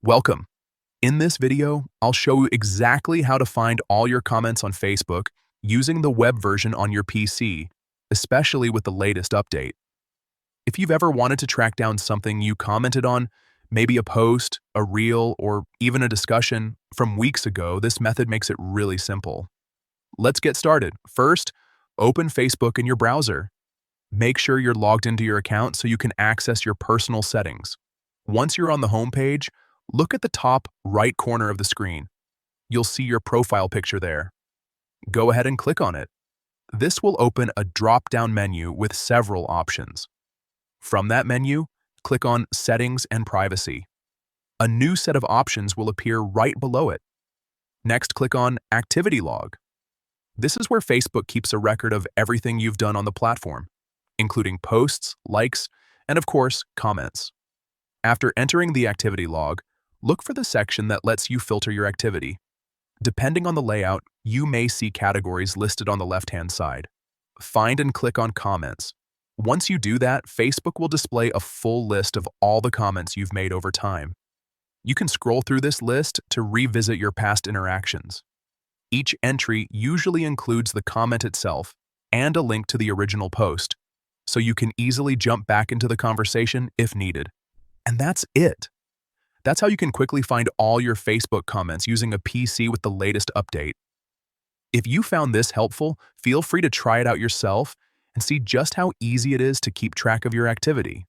Welcome. In this video, I'll show you exactly how to find all your comments on Facebook using the web version on your PC, especially with the latest update. If you've ever wanted to track down something you commented on, maybe a post, a reel, or even a discussion from weeks ago, this method makes it really simple. Let's get started. First, open Facebook in your browser. Make sure you're logged into your account so you can access your personal settings. Once you're on the home page, look at the top right corner of the screen. You'll see your profile picture there. Go ahead and click on it. This will open a drop-down menu with several options. From that menu, click on Settings and Privacy. A new set of options will appear right below it. Next, click on Activity Log. This is where Facebook keeps a record of everything you've done on the platform, including posts, likes, and of course, comments. After entering the activity log, look for the section that lets you filter your activity. Depending on the layout, you may see categories listed on the left-hand side. Find and click on Comments. Once you do that, Facebook will display a full list of all the comments you've made over time. You can scroll through this list to revisit your past interactions. Each entry usually includes the comment itself and a link to the original post, so you can easily jump back into the conversation if needed. And that's it. That's how you can quickly find all your Facebook comments using a PC with the latest update. If you found this helpful, feel free to try it out yourself and see just how easy it is to keep track of your activity.